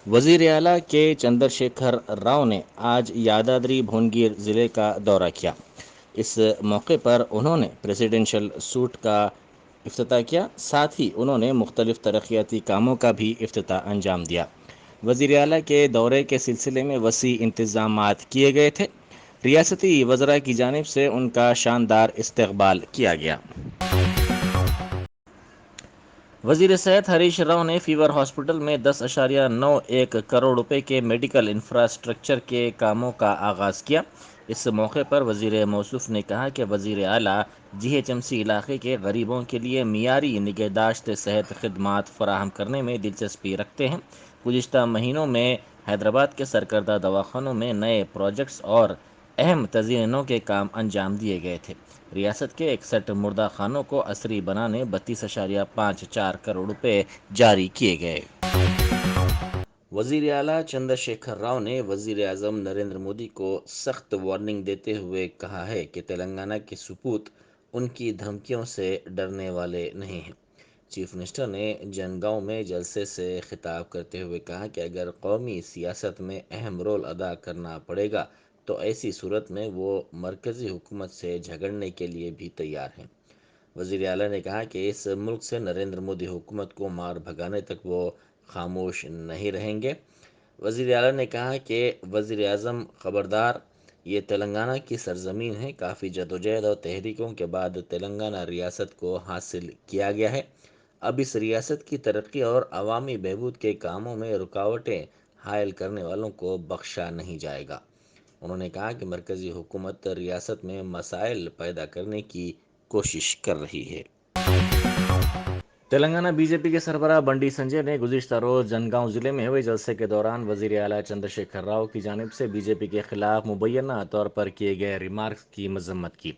وزیر اعلیٰ کے چندر شیکھر راؤ نے آج یادادری بھونگیر ضلع کا دورہ کیا۔ اس موقع پر انہوں نے پریزیڈنشل سوٹ کا افتتاح کیا، ساتھ ہی انہوں نے مختلف ترقیاتی کاموں کا بھی افتتاح انجام دیا۔ وزیر اعلیٰ کے دورے کے سلسلے میں وسیع انتظامات کیے گئے تھے۔ ریاستی وزراء کی جانب سے ان کا شاندار استقبال کیا گیا۔ وزیر صحت ہریش راؤ نے فیور ہاسپٹل میں 10.91 کروڑ روپے کے میڈیکل انفراسٹرکچر کے کاموں کا آغاز کیا۔ اس موقع پر وزیر موصوف نے کہا کہ وزیر اعلیٰ GHMC علاقے کے غریبوں کے لیے معیاری نگہداشت صحت خدمات فراہم کرنے میں دلچسپی رکھتے ہیں۔ گزشتہ مہینوں میں حیدرآباد کے سرکردہ دواخانوں میں نئے پروجیکٹس اور اہم تزئینوں کے کام انجام دیے گئے تھے۔ ریاست کے 61 مردہ خانوں کو عصری بنانے 32.54 کروڑ روپے جاری کیے گئے۔ وزیر اعلیٰ چندر شیکھر راؤ نے وزیر اعظم نریندر مودی کو سخت وارننگ دیتے ہوئے کہا ہے کہ تلنگانہ کے سپوت ان کی دھمکیوں سے ڈرنے والے نہیں ہیں۔ چیف منسٹر نے جنگاؤں میں جلسے سے خطاب کرتے ہوئے کہا کہ اگر قومی سیاست میں اہم رول ادا کرنا پڑے گا تو ایسی صورت میں وہ مرکزی حکومت سے جھگڑنے کے لیے بھی تیار ہیں۔ وزیر اعلیٰ نے کہا کہ اس ملک سے نریندر مودی حکومت کو مار بھگانے تک وہ خاموش نہیں رہیں گے۔ وزیر اعلیٰ نے کہا کہ وزیر اعظم خبردار، یہ تلنگانہ کی سرزمین ہے۔ کافی جدوجہد اور تحریکوں کے بعد تلنگانہ ریاست کو حاصل کیا گیا ہے۔ اب اس ریاست کی ترقی اور عوامی بہبود کے کاموں میں رکاوٹیں حائل کرنے والوں کو بخشا نہیں جائے گا۔ انہوں نے کہا کہ مرکزی حکومت ریاست میں مسائل پیدا کرنے کی کوشش کر رہی ہے۔ تلنگانہ بی جے پی کے سربراہ بنڈی سنجے نے گزشتہ روز جنگاؤں ضلع میں ہوئے جلسے کے دوران وزیر اعلیٰ چندر شیکھر راؤ کی جانب سے بی جے پی کے خلاف مبینہ طور پر کیے گئے ریمارکس کی مذمت کی۔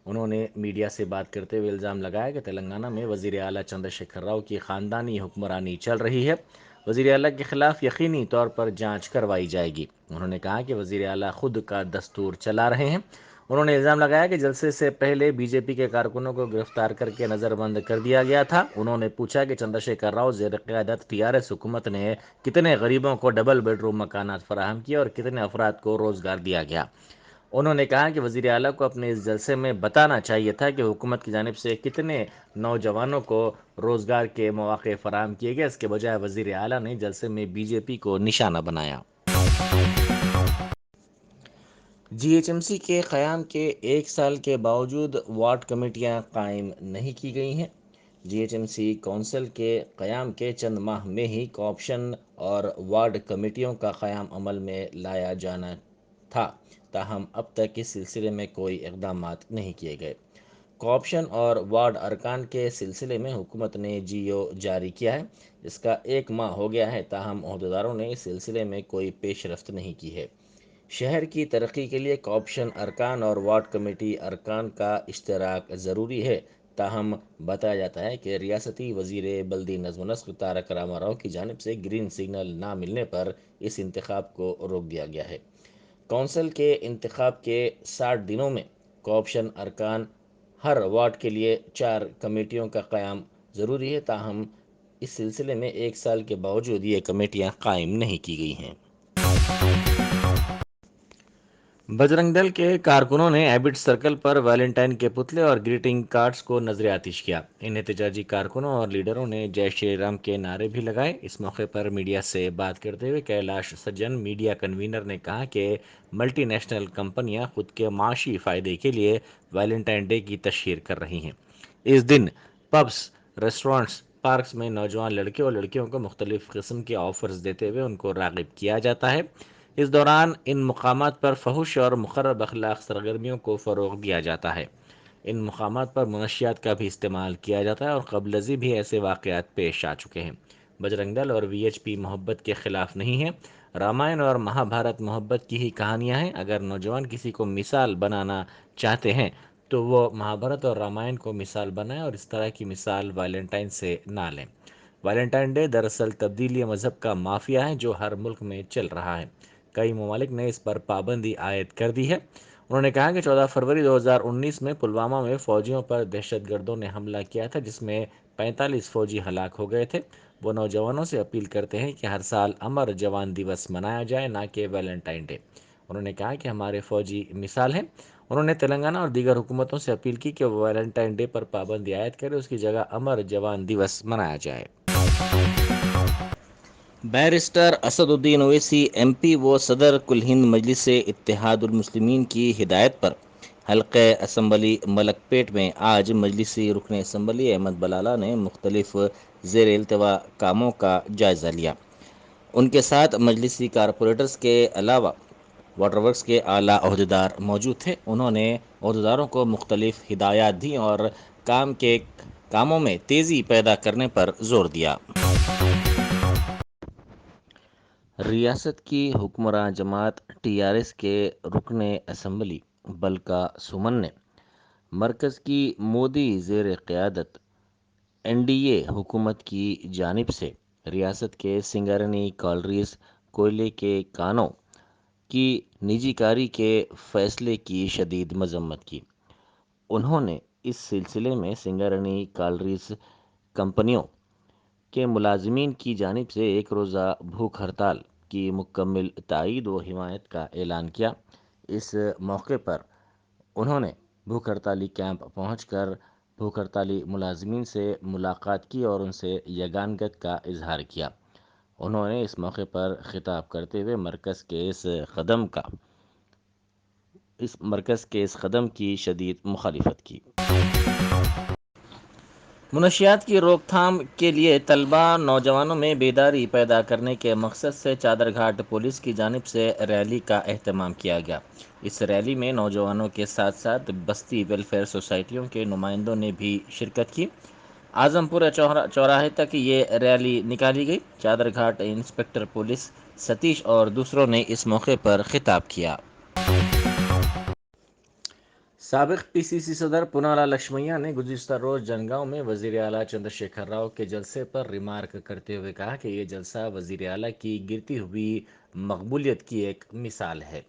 انہوں نے میڈیا سے بات کرتے ہوئے الزام لگایا کہ تلنگانہ میں وزیر اعلیٰ چندر شیکھر راؤ کی خاندانی حکمرانی چل رہی ہے۔ وزیر اعلیٰ کے خلاف یقینی طور پر جانچ کروائی جائے گی۔ انہوں نے کہا کہ وزیر اعلیٰ خود کا دستور چلا رہے ہیں۔ انہوں نے الزام لگایا کہ جلسے سے پہلے بی جے پی کے کارکنوں کو گرفتار کر کے نظر بند کر دیا گیا تھا۔ انہوں نے پوچھا کہ چندر شیکھر راؤ زیر قیادت TRS حکومت نے کتنے غریبوں کو ڈبل بیڈ روم مکانات فراہم کیے اور کتنے افراد کو روزگار دیا گیا۔ انہوں نے کہا کہ وزیر اعلیٰ کو اپنے اس جلسے میں بتانا چاہیے تھا کہ حکومت کی جانب سے کتنے نوجوانوں کو روزگار کے مواقع فراہم کیے گئے۔ اس کے بجائے وزیر اعلیٰ نے جلسے میں بی جے پی کو نشانہ بنایا۔ GHMC کے قیام کے 1 سال کے باوجود وارڈ کمیٹیاں قائم نہیں کی گئی ہیں۔ GHMC کونسل کے قیام کے چند ماہ میں ہی کوآپشن اور وارڈ کمیٹیوں کا قیام عمل میں لایا جانا تھا، تاہم اب تک اس سلسلے میں کوئی اقدامات نہیں کیے گئے۔ کوآپشن اور وارڈ ارکان کے سلسلے میں حکومت نے GO جاری کیا ہے، جس کا 1 ماہ ہو گیا ہے، تاہم عہدیداروں نے اس سلسلے میں کوئی پیش رفت نہیں کی ہے۔ شہر کی ترقی کے لیے کوآپشن ارکان اور وارڈ کمیٹی ارکان کا اشتراک ضروری ہے، تاہم بتایا جاتا ہے کہ ریاستی وزیر بلدی نظم و نسق تارک راما راؤ کی جانب سے گرین سگنل نہ ملنے پر اس انتخاب کو روک دیا گیا ہے۔ کونسل کے انتخاب کے 60 دنوں میں کوآپشن ارکان ہر وارڈ کے لیے 4 کمیٹیوں کا قیام ضروری ہے، تاہم اس سلسلے میں 1 سال کے باوجود یہ کمیٹیاں قائم نہیں کی گئی ہیں۔ بجرنگ دل کے کارکنوں نے ایبٹ سرکل پر ویلنٹائن کے پتلے اور گریٹنگ کارڈز کو نظر آتش کیا۔ ان احتجاجی کارکنوں اور لیڈروں نے جے شری رام کے نعرے بھی لگائے۔ اس موقع پر میڈیا سے بات کرتے ہوئے کیلاش سجن میڈیا کنوینر نے کہا کہ ملٹی نیشنل کمپنیاں خود کے معاشی فائدے کے لیے ویلنٹائن ڈے کی تشہیر کر رہی ہیں۔ اس دن پبس، ریسٹورانٹس، پارکس میں نوجوان لڑکے اور لڑکیوں کو مختلف قسم کے آفرز دیتے ہوئے ان کو راغب کیا جاتا ہے۔ اس دوران ان مقامات پر فحش اور مخرب اخلاق سرگرمیوں کو فروغ دیا جاتا ہے۔ ان مقامات پر منشیات کا بھی استعمال کیا جاتا ہے اور قبل ازیں بھی ایسے واقعات پیش آ چکے ہیں۔ بجرنگ دل اور VHP محبت کے خلاف نہیں ہے۔ رامائن اور مہابھارت محبت کی ہی کہانیاں ہیں۔ اگر نوجوان کسی کو مثال بنانا چاہتے ہیں تو وہ مہابھارت اور رامائن کو مثال بنائیں اور اس طرح کی مثال ویلنٹائن سے نہ لیں۔ ویلنٹائن ڈے دراصل تبدیلی مذہب کا مافیا ہے جو ہر ملک میں چل رہا ہے۔ کئی ممالک نے اس پر پابندی عائد کر دی ہے۔ انہوں نے کہا کہ 14 فروری 2019 میں پلوامہ میں فوجیوں پر دہشت گردوں نے حملہ کیا تھا، جس میں 45 فوجی ہلاک ہو گئے تھے۔ وہ نوجوانوں سے اپیل کرتے ہیں کہ ہر سال امر جوان دیوس منایا جائے، نہ کہ ویلنٹائن ڈے۔ انہوں نے کہا کہ ہمارے فوجی مثال ہیں۔ انہوں نے تلنگانہ اور دیگر حکومتوں سے اپیل کی کہ وہ ویلنٹائن ڈے پر پابندی عائد کرے، اس کی جگہ امر جوان دیوس منایا جائے۔ بیرسٹر اسد الدین اویسی ایم پی و صدر کل ہند مجلس اتحاد المسلمین کی ہدایت پر حلقہ اسمبلی ملک پیٹ میں آج مجلسی رکن اسمبلی احمد بلالہ نے مختلف زیر التوا کاموں کا جائزہ لیا۔ ان کے ساتھ مجلسی کارپوریٹرز کے علاوہ واٹر ورکس کے اعلیٰ عہدیدار موجود تھے۔ انہوں نے عہدیداروں کو مختلف ہدایات دیں اور کاموں میں تیزی پیدا کرنے پر زور دیا۔ ریاست کی حکمراں جماعت ٹی آر ایس کے رکن اسمبلی بلکا سمن نے مرکز کی مودی زیر قیادت این ڈی اے حکومت کی جانب سے ریاست کے سنگارینی کالریز کوئلے کے کانوں کی نجی کاری کے فیصلے کی شدید مذمت کی۔ انہوں نے اس سلسلے میں سنگارینی کالریز کمپنیوں کے ملازمین کی جانب سے ایک روزہ بھوک ہڑتال کی مکمل تائید و حمایت کا اعلان کیا۔ اس موقع پر انہوں نے بھوک ہڑتالی کیمپ پہنچ کر بھوک ہڑتالی ملازمین سے ملاقات کی اور ان سے یگانگت کا اظہار کیا۔ انہوں نے اس موقع پر خطاب کرتے ہوئے مرکز کے اس قدم کی شدید مخالفت کی۔ منشیات کی روک تھام کے لیے طلبہ نوجوانوں میں بیداری پیدا کرنے کے مقصد سے چادر گھاٹ پولیس کی جانب سے ریلی کا اہتمام کیا گیا۔ اس ریلی میں نوجوانوں کے ساتھ ساتھ بستی ویلفیئر سوسائٹیوں کے نمائندوں نے بھی شرکت کی۔ اعظم پور چوراہے تک یہ ریلی نکالی گئی۔ چادر گھاٹ انسپکٹر پولیس ستیش اور دوسروں نے اس موقع پر خطاب کیا۔ سابق پی سی سی صدر پونالا لکشمیا نے گزشتہ روز جنگاؤں میں وزیر اعلیٰ چندر شیکھر راؤ کے جلسے پر ریمارک کرتے ہوئے کہا کہ یہ جلسہ وزیر اعلیٰ کی گرتی ہوئی مقبولیت کی ایک مثال ہے۔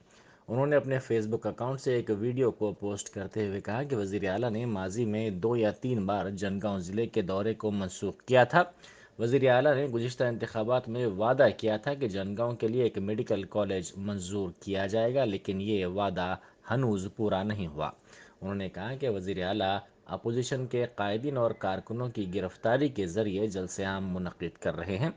انہوں نے اپنے فیس بک اکاؤنٹ سے ایک ویڈیو کو پوسٹ کرتے ہوئے کہا کہ وزیر اعلیٰ نے ماضی میں 2 یا 3 بار جنگاؤں ضلع کے دورے کو منسوخ کیا تھا۔ وزیر اعلیٰ نے گزشتہ انتخابات میں وعدہ کیا تھا کہ جنگاؤں کے لیے ایک میڈیکل کالج منظور کیا جائے گا، لیکن یہ وعدہ ہنوز پورا نہیں ہوا۔ انہوں نے کہا کہ وزیر اعلیٰ اپوزیشن کے قائدین اور کارکنوں کی گرفتاری کے ذریعے جلسے عام منعقد کر رہے ہیں۔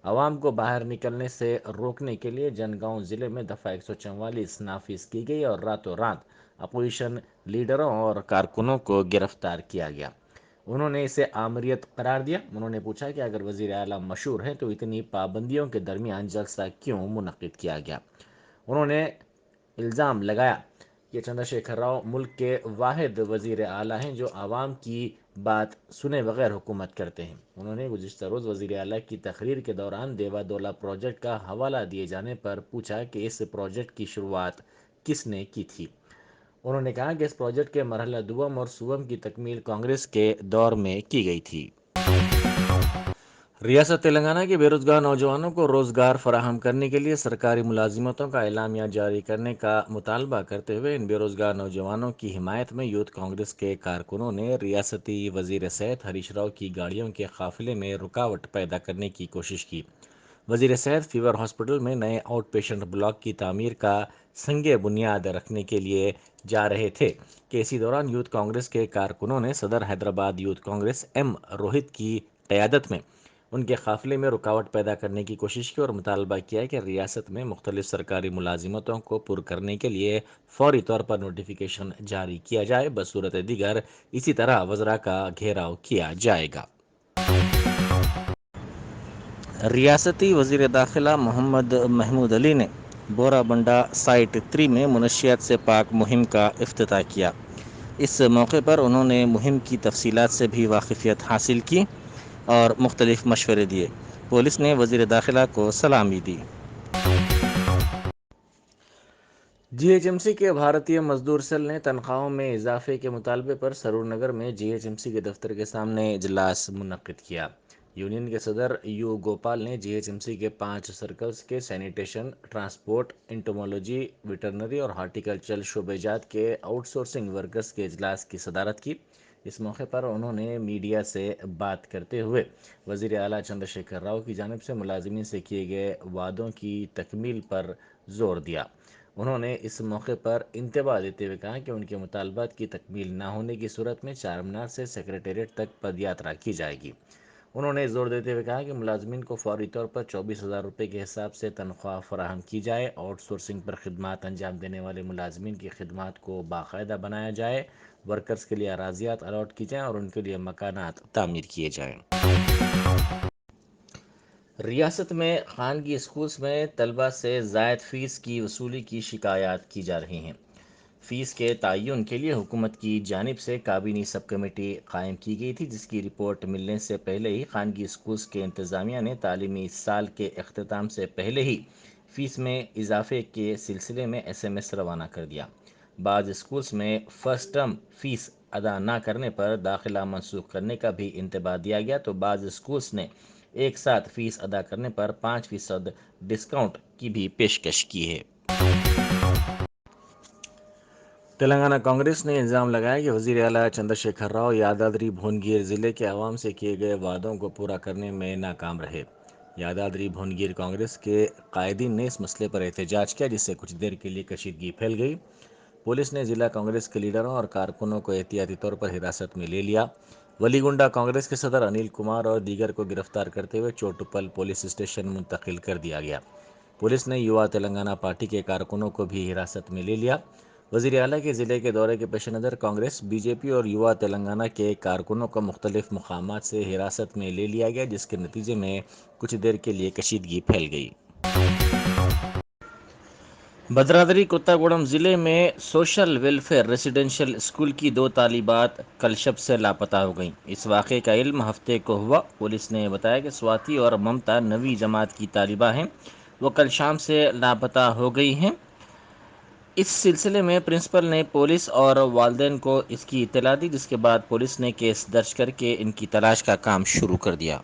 عوام کو باہر نکلنے سے روکنے کے لیے جنگاؤں ضلع میں دفعہ 144 نافذ کی گئی اور راتوں رات اپوزیشن لیڈروں اور کارکنوں کو گرفتار کیا گیا۔ انہوں نے اسے آمریت قرار دیا۔ انہوں نے پوچھا کہ اگر وزیر اعلیٰ مشہور ہیں تو اتنی پابندیوں کے درمیان جلسہ کیوں منعقد کیا گیا۔ انہوں نے الزام لگایا کہ چندر شیکھر راؤ ملک کے واحد وزیر اعلیٰ ہیں جو عوام کی بات سنے بغیر حکومت کرتے ہیں۔ انہوں نے گزشتہ روز وزیر اعلیٰ کی تقریر کے دوران دیوا دولا پروجیکٹ کا حوالہ دیے جانے پر پوچھا کہ اس پروجیکٹ کی شروعات کس نے کی تھی۔ انہوں نے کہا کہ اس پروجیکٹ کے مرحلہ دوم اور سوم کی تکمیل کانگریس کے دور میں کی گئی تھی۔ ریاست تلنگانہ کے بے روزگار نوجوانوں کو روزگار فراہم کرنے کے لیے سرکاری ملازمتوں کا اعلامیہ جاری کرنے کا مطالبہ کرتے ہوئے ان بے روزگار نوجوانوں کی حمایت میں یوتھ کانگریس کے کارکنوں نے ریاستی وزیر صحت ہریش راؤ کی گاڑیوں کے قافلے میں رکاوٹ پیدا کرنے کی کوشش کی۔ وزیر صحت فیور ہاسپٹل میں نئے آؤٹ پیشنٹ بلاک کی تعمیر کا سنگ بنیاد رکھنے کے لیے جا رہے تھے کہ اسی دوران یوتھ کانگریس کے کارکنوں نے صدر حیدرآباد یوتھ کانگریس ایم روہت کی قیادت میں ان کے قافلے میں رکاوٹ پیدا کرنے کی کوشش کی اور مطالبہ کیا کہ ریاست میں مختلف سرکاری ملازمتوں کو پر کرنے کے لیے فوری طور پر نوٹیفیکیشن جاری کیا جائے، بصورت دیگر اسی طرح وزراء کا گھیراؤ کیا جائے گا۔ ریاستی وزیر داخلہ محمد محمود علی نے بورا بنڈا سائٹ 3 میں منشیات سے پاک مہم کا افتتاح کیا۔ اس موقع پر انہوں نے مہم کی تفصیلات سے بھی واقفیت حاصل کی اور مختلف مشورے دیے۔ پولیس نے وزیر داخلہ کو سلامی دی۔ جی ایچ ایم سی کے بھارتیہ مزدور سیل نے تنخواہوں میں اضافے کے مطالبے پر سرور نگر میں جی ایچ ایم سی کے دفتر کے سامنے اجلاس منعقد کیا۔ یونین کے صدر یو گوپال نے جی ایچ ایم سی کے 5 سرکلز کے سینیٹیشن، ٹرانسپورٹ، انٹومولوجی، ویٹرنری اور ہارٹیکلچرل شعبہ جات کے آؤٹ سورسنگ ورکرز کے اجلاس کی صدارت کی۔ اس موقع پر انہوں نے میڈیا سے بات کرتے ہوئے وزیر اعلیٰ چندر شیکھر راؤ کی جانب سے ملازمین سے کیے گئے وعدوں کی تکمیل پر زور دیا۔ انہوں نے اس موقع پر انتباہ دیتے ہوئے کہا کہ ان کے مطالبات کی تکمیل نہ ہونے کی صورت میں چار مینار سے سیکریٹریٹ تک پدیاترا کی جائے گی۔ انہوں نے زور دیتے ہوئے کہا کہ ملازمین کو فوری طور پر 24,000 روپے کے حساب سے تنخواہ فراہم کی جائے، آؤٹ سورسنگ پر خدمات انجام دینے والے ملازمین کی خدمات کو باقاعدہ بنایا جائے، ورکرز کے لیے اراضیات الاٹ کی جائیں اور ان کے لیے مکانات تعمیر کیے جائیں۔ ریاست میں خانگی اسکولز میں طلبہ سے زائد فیس کی وصولی کی شکایات کی جا رہی ہیں۔ فیس کے تعین کے لیے حکومت کی جانب سے کابینی سب کمیٹی قائم کی گئی تھی، جس کی رپورٹ ملنے سے پہلے ہی خانگی اسکولز کے انتظامیہ نے تعلیمی سال کے اختتام سے پہلے ہی فیس میں اضافے کے سلسلے میں SMS روانہ کر دیا۔ بعض اسکولز میں فرسٹ ٹرم فیس ادا نہ کرنے پر داخلہ منسوخ کرنے کا بھی انتباہ دیا گیا، تو بعض اسکولز نے ایک ساتھ فیس ادا کرنے پر 5% ڈسکاؤنٹ کی بھی پیشکش کی ہے۔ تلنگانہ کانگریس نے الزام لگایا کہ وزیر اعلیٰ چندر شیکھر راؤ یادادری بھونگیر ضلع کے عوام سے کیے گئے وعدوں کو پورا کرنے میں ناکام رہے۔ یادادری بھونگیر کانگریس کے قائدین نے اس مسئلے پر احتجاج کیا، جس سے کچھ دیر کے لیے کشیدگی پھیل گئی۔ پولیس نے ضلع کانگریس کے لیڈروں اور کارکنوں کو احتیاطی طور پر حراست میں لے لیا۔ ولی گنڈا کانگریس کے صدر انل کمار اور دیگر کو گرفتار کرتے ہوئے چوٹوپل پولیس اسٹیشن منتقل کر دیا گیا۔ پولیس نے یووا تلنگانہ پارٹی کے کارکنوں کو بھی حراست میں لے لیا۔ وزیر اعلیٰ کے ضلع کے دورے کے پیش نظر کانگریس، BJP اور یووا تلنگانہ کے کارکنوں کو مختلف مقامات سے حراست میں لے لیا گیا، جس کے نتیجے میں کچھ دیر کے لیے کشیدگی پھیل گئی۔ بھدرادری کوتاگوڑم ضلع میں سوشل ویلفیئر ریزیڈنشل اسکول کی 2 طالبات کل شب سے لاپتہ ہو گئیں۔ اس واقعے کا علم ہفتے کو ہوا۔ پولیس نے بتایا کہ سواتی اور ممتا 9ویں جماعت کی طالبہ ہیں، وہ کل شام سے لاپتہ ہو گئی ہیں۔ اس سلسلے میں پرنسپل نے پولیس اور والدین کو اس کی اطلاع دی، جس کے بعد پولیس نے کیس درج کر کے ان کی تلاش کا کام شروع کر دیا۔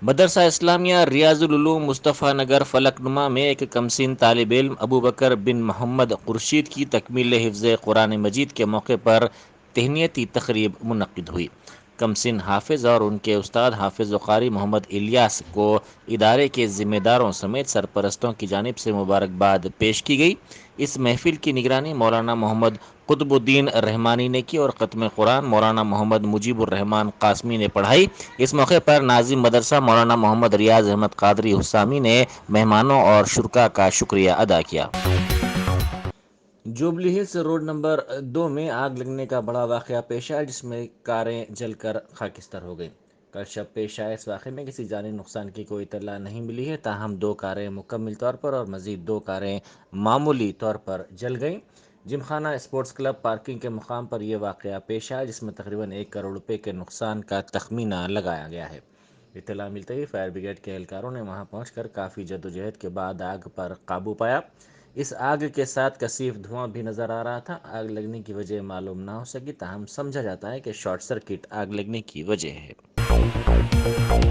مدرسہ اسلامیہ ریاض العلوم مصطفیٰ نگر فلک نما میں ایک کمسن طالب علم ابوبکر بن محمد خورشید کی تکمیل حفظ قرآن مجید کے موقع پر تہنیتی تقریب منعقد ہوئی۔ کمسن حافظ اور ان کے استاد حافظ قاری محمد الیاس کو ادارے کے ذمہ داروں سمیت سرپرستوں کی جانب سے مبارکباد پیش کی گئی۔ اس محفل کی نگرانی مولانا محمد قطب الدین رحمانی نے کی اور ختم قرآن مولانا محمد مجیب الرحمان قاسمی نے پڑھائی۔ اس موقع پر ناظم مدرسہ مولانا محمد ریاض احمد قادری حسامی نے مہمانوں اور شرکاء کا شکریہ ادا کیا۔ جوبلی ہلز روڈ نمبر 2 میں آگ لگنے کا بڑا واقعہ پیش آیا، جس میں کاریں جل کر خاکستر ہو گئیں۔ کل شب پیش آئے اس واقعے میں کسی جانی نقصان کی کوئی اطلاع نہیں ملی ہے، تاہم 2 کاریں مکمل طور پر اور مزید 2 کاریں معمولی طور پر جل گئیں۔ جم خانہ اسپورٹس کلب پارکنگ کے مقام پر یہ واقعہ پیش آیا، جس میں تقریباً 1 کروڑ روپے کے نقصان کا تخمینہ لگایا گیا ہے۔ اطلاع ملتے ہی فائر بریگیڈ کے اہلکاروں نے وہاں پہنچ کر کافی جدوجہد کے بعد آگ پر قابو پایا۔ اس آگ کے ساتھ کثیف دھواں بھی نظر آ رہا تھا۔ آگ لگنے کی وجہ معلوم نہ ہو سکی، تاہم سمجھا جاتا ہے کہ شارٹ سرکٹ آگ لگنے کی وجہ ہے۔